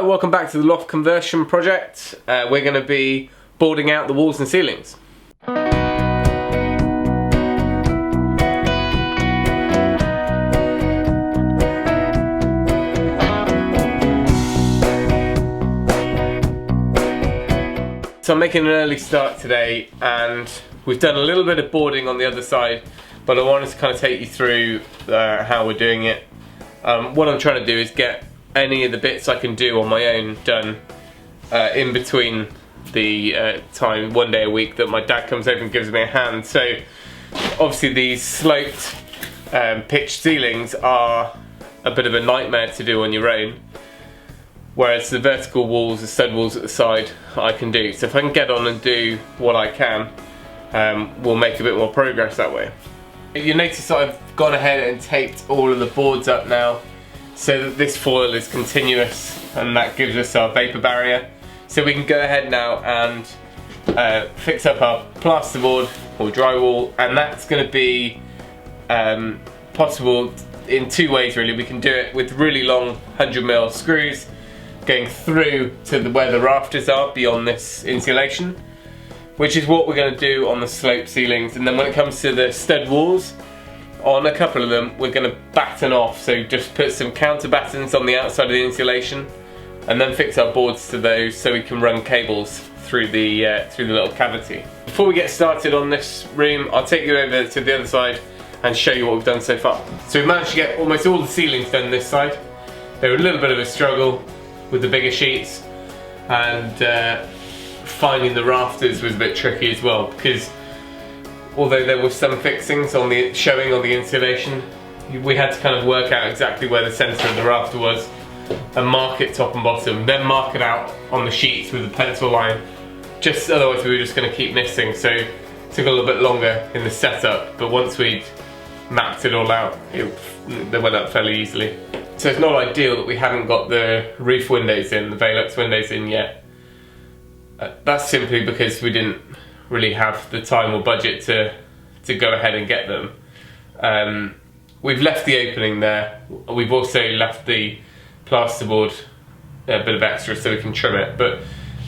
Hi, welcome back to the Loft conversion project. We're going to be boarding out the walls and ceilings. So I'm making an early start today, and we've done a little bit of boarding on the other side, but I wanted to kind of take you through how we're doing it. What I'm trying to do is get any of the bits I can do on my own done in between the time, one day a week, that my dad comes over and gives me a hand. So obviously these sloped pitched ceilings are a bit of a nightmare to do on your own, whereas the vertical walls, the stud walls at the side, I can do. So if I can get on and do what I can, we'll make a bit more progress that way. You notice that I've gone ahead and taped all of the boards up now, so that this foil is continuous, and that gives us our vapor barrier. So we can go ahead now and fix up our plasterboard or drywall, and that's going to be possible in two ways really. We can do it with really long 100mm screws going through to where the rafters are beyond this insulation, which is what we're going to do on the slope ceilings. And then when it comes to the stud walls, on a couple of them we're going to batten off, so just put some counter battens on the outside of the insulation and then fix our boards to those so we can run cables through the little cavity. Before we get started on this room, I'll take you over to the other side and show you what we've done so far. So we've managed to get almost all the ceilings done this side. They were a little bit of a struggle with the bigger sheets, and finding the rafters was a bit tricky as well, because although there were some fixings showing on the insulation, we had to kind of work out exactly where the centre of the rafter was and mark it top and bottom, then mark it out on the sheets with a pencil line, just otherwise we were just going to keep missing. So it took a little bit longer in the setup, but once we'd mapped it all out, they went up fairly easily. So it's not ideal that we haven't got the roof windows in, the Velux windows in yet. That's simply because we didn't really have the time or budget to go ahead and get them. We've left the opening there. We've also left the plasterboard a bit of extra so we can trim it, but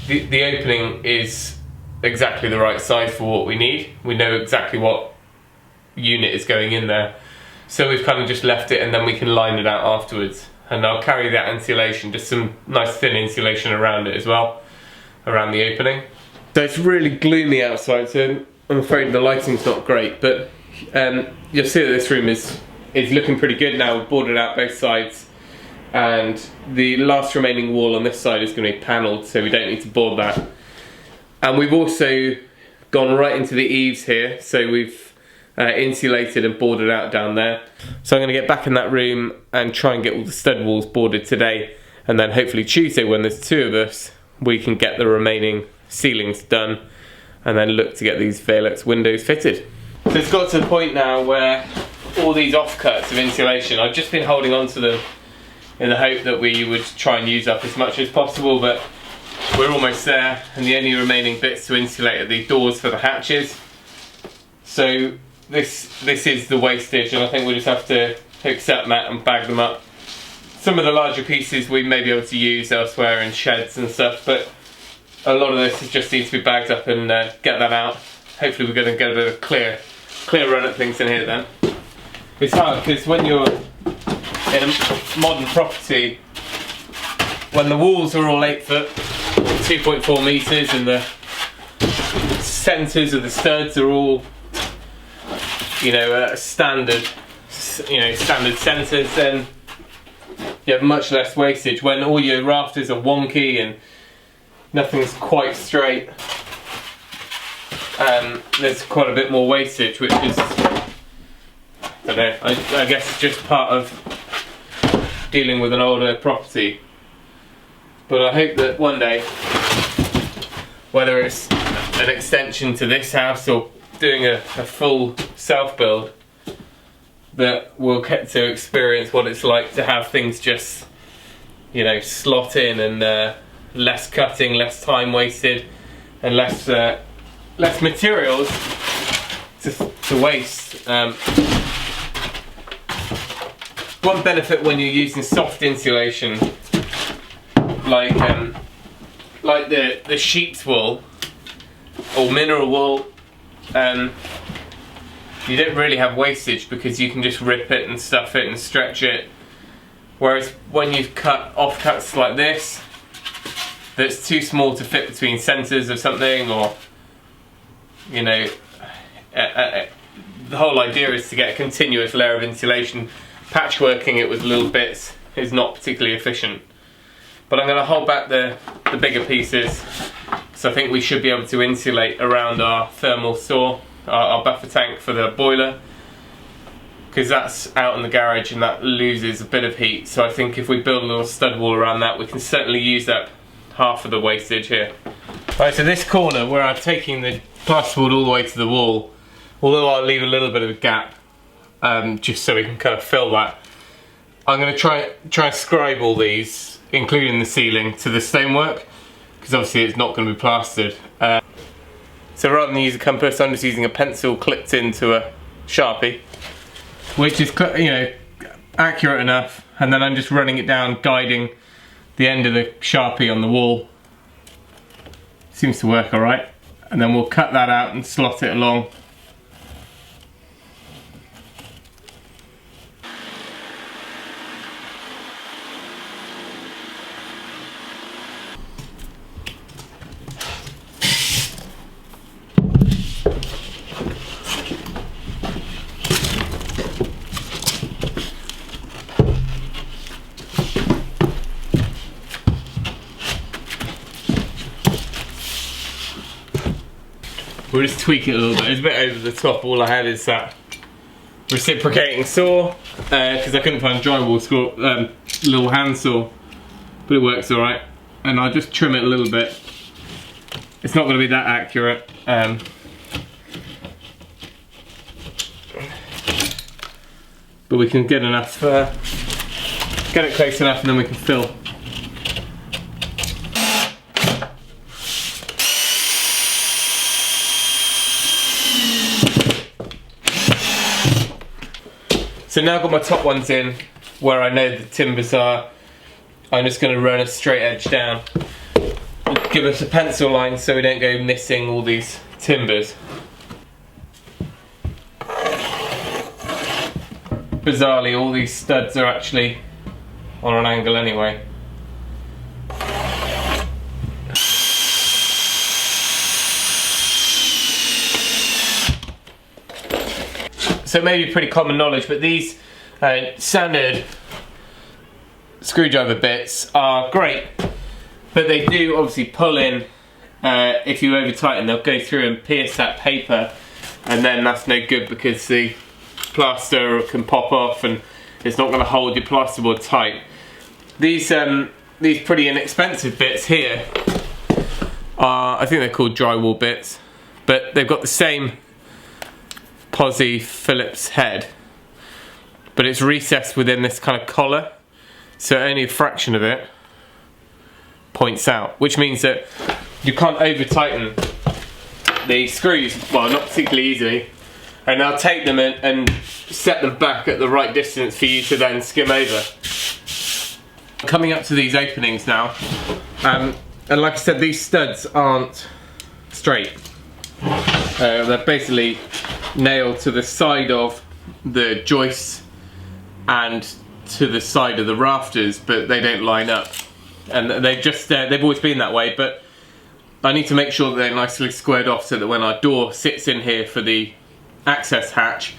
the opening is exactly the right size for what we need. We know exactly what unit is going in there, so we've kind of just left it, and then we can line it out afterwards. And I'll carry that insulation, just some nice thin insulation around it as well, around the opening. So it's really gloomy outside, so I'm afraid the lighting's not great, but you'll see that this room is looking pretty good now. We've boarded out both sides, and the last remaining wall on this side is going to be panelled, so we don't need to board that. And we've also gone right into the eaves here, so we've insulated and boarded out down there. So I'm going to get back in that room and try and get all the stud walls boarded today, and then hopefully Tuesday, when there's two of us, we can get the remaining ceilings done and then look to get these Velux windows fitted. So it's got to the point now where all these offcuts of insulation, I've just been holding on to them in the hope that we would try and use up as much as possible, but we're almost there, and the only remaining bits to insulate are the doors for the hatches. So this is the wastage, and I think we'll just have to accept that and bag them up. Some of the larger pieces we may be able to use elsewhere in sheds and stuff, but a lot of this just needs to be bagged up and get that out. Hopefully we're going to get a bit of clear run at things in here then. It's hard because when you're in a modern property, when the walls are all 8 foot, 2.4 metres, and the centres of the studs are all, standard centres, then you have much less wastage. When all your rafters are wonky and nothing's quite straight, there's quite a bit more wastage, which is, I don't know, I guess it's just part of dealing with an older property. But I hope that one day, whether it's an extension to this house or doing a full self-build, that we'll get to experience what it's like to have things just, slot in, and less cutting, less time wasted, and less materials to waste. One benefit when you're using soft insulation like the sheep's wool or mineral wool, you don't really have wastage because you can just rip it and stuff it and stretch it. Whereas when you've cut offcuts like this, that's too small to fit between centres of something, or you know, the whole idea is to get a continuous layer of insulation. Patchworking it with little bits is not particularly efficient. But I'm going to hold back the bigger pieces, so I think we should be able to insulate around our thermal saw, our buffer tank for the boiler, because that's out in the garage and that loses a bit of heat. So I think if we build a little stud wall around that, we can certainly use up half of the wastage here. Right, so this corner where I'm taking the plasterboard all the way to the wall, although I'll leave a little bit of a gap, just so we can kind of fill that, I'm going to try and scribe all these, including the ceiling, to the stonework, because obviously it's not going to be plastered. So rather than use a compass, I'm just using a pencil clipped into a Sharpie, which is, you know, accurate enough, and then I'm just running it down, guiding the end of the Sharpie on the wall. Seems to work alright. And then we'll cut that out and slot it along. We'll just tweak it a little bit. It's a bit over the top. All I had is that reciprocating saw, because I couldn't find a drywall saw, little hand saw, but it works alright. And I'll just trim it a little bit. It's not going to be that accurate. But we can get enough, get it close enough, and then we can fill. So now I've got my top ones in where I know the timbers are. I'm just going to run a straight edge down. Give us a pencil line so we don't go missing all these timbers. Bizarrely, all these studs are actually on an angle anyway. So it may be pretty common knowledge, but these standard screwdriver bits are great, but they do obviously pull in. If you over tighten, they'll go through and pierce that paper, and then that's no good because the plaster can pop off and it's not going to hold your plasterboard tight. These pretty inexpensive bits here are, I think they're called drywall bits, but they've got the same posi Phillips head, but it's recessed within this kind of collar, so only a fraction of it points out, which means that you can't over tighten the screws, well, not particularly easily, and I'll take them in and set them back at the right distance for you to then skim over. Coming up to these openings now, and like I said, these studs aren't straight. They're basically nailed to the side of the joists and to the side of the rafters, but they don't line up, and they've always been that way, but I need to make sure that they're nicely squared off so that when our door sits in here for the access hatch,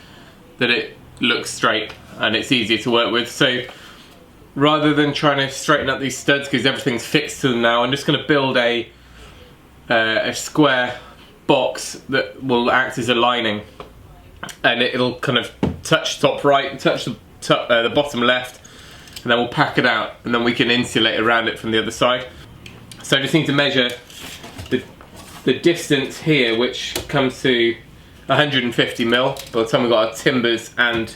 that it looks straight and it's easier to work with. So rather than trying to straighten up these studs because everything's fixed to them now, I'm just going to build a square box that will act as a lining, and it'll kind of touch top right and touch the bottom left, and then we'll pack it out, and then we can insulate around it from the other side. So I just need to measure the distance here, which comes to 150 mil by the time we've got our timbers and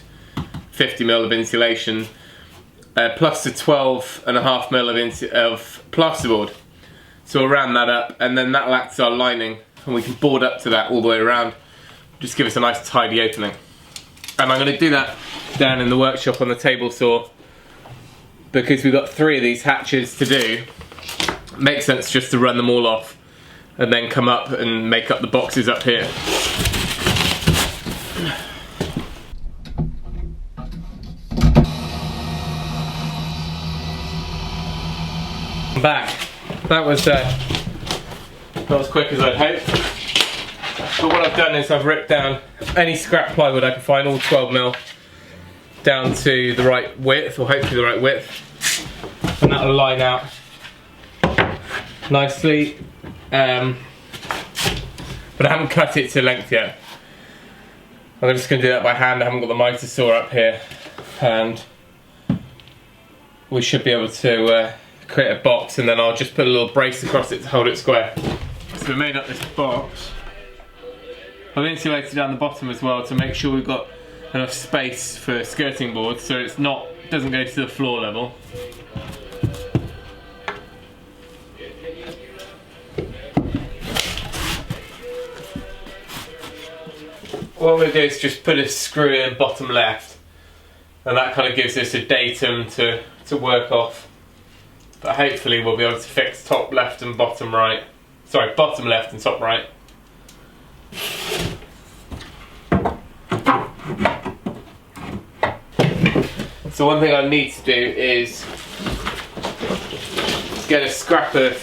50 mil of insulation, plus the 12.5 mil of plasterboard. So we'll round that up, and then that'll act as our lining, and we can board up to that all the way around. Just give us a nice tidy opening. And I'm going to do that down in the workshop on the table saw, because we've got 3 of these hatches to do, makes sense just to run them all off and then come up and make up the boxes up here. I'm back. That was not as quick as I'd hoped. But what I've done is I've ripped down any scrap plywood I can find, all 12mm, down to the right width, or hopefully the right width, and that'll line out nicely. But I haven't cut it to length yet. I'm just going to do that by hand. I haven't got the miter saw up here, and we should be able to create a box, and then I'll just put a little brace across it to hold it square. So we made up this box. I've insulated down the bottom as well to make sure we've got enough space for skirting boards, so it's not, doesn't go to the floor level. What we'll do is just put a screw in bottom left, and that kind of gives us a datum to work off. But hopefully we'll be able to fix top left and bottom right. Sorry, bottom left and top right. So one thing I need to do is get a scrap of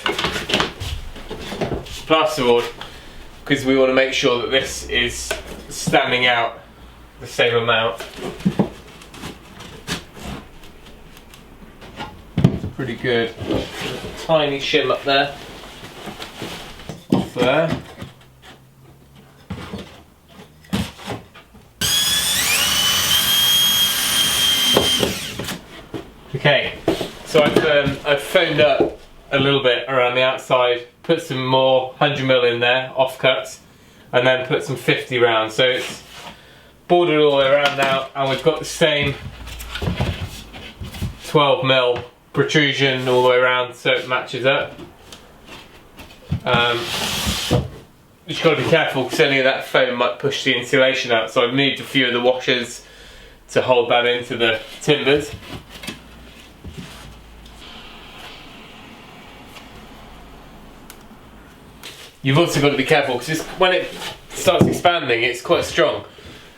plasterboard, because we want to make sure that this is standing out the same amount. Pretty good. Tiny shim up there. Off there. Okay, so I've foamed up a little bit around the outside, put some more 100mm in there, offcuts, and then put some 50 round. So it's bordered all the way around now, and we've got the same 12mm protrusion all the way around, so it matches up. You just got to be careful because any of that foam might push the insulation out, so I've moved a few of the washers to hold that into the timbers. You've also got to be careful because when it starts expanding, it's quite strong,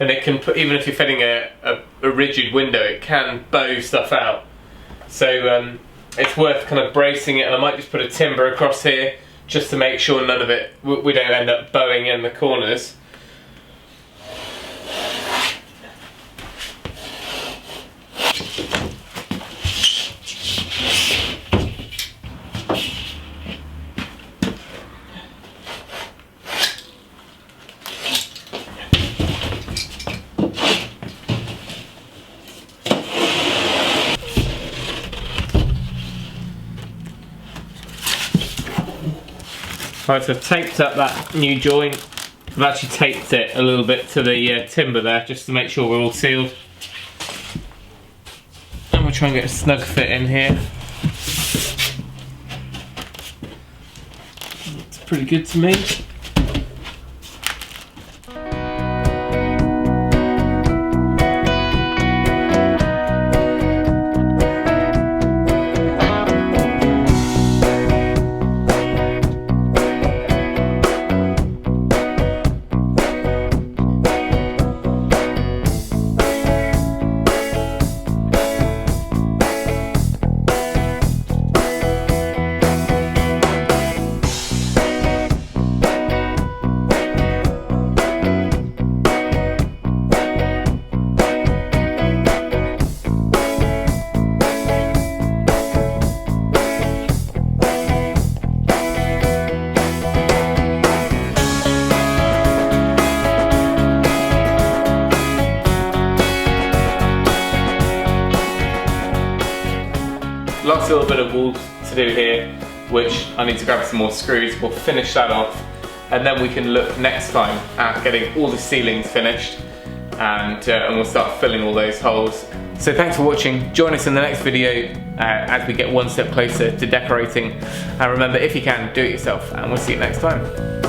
and it can put, even if you're fitting a rigid window, it can bow stuff out. So it's worth kind of bracing it, and I might just put a timber across here just to make sure none of it, we don't end up bowing in the corners. Right, so I've taped up that new joint. I've actually taped it a little bit to the timber there, just to make sure we're all sealed. And we'll try and get a snug fit in here. Looks pretty good to me. Last little bit of wall to do here, which I need to grab some more screws. We'll finish that off, and then we can look next time at getting all the ceilings finished, and we'll start filling all those holes. So thanks for watching. Join us in the next video as we get one step closer to decorating. And remember, if you can, do it yourself, and we'll see you next time.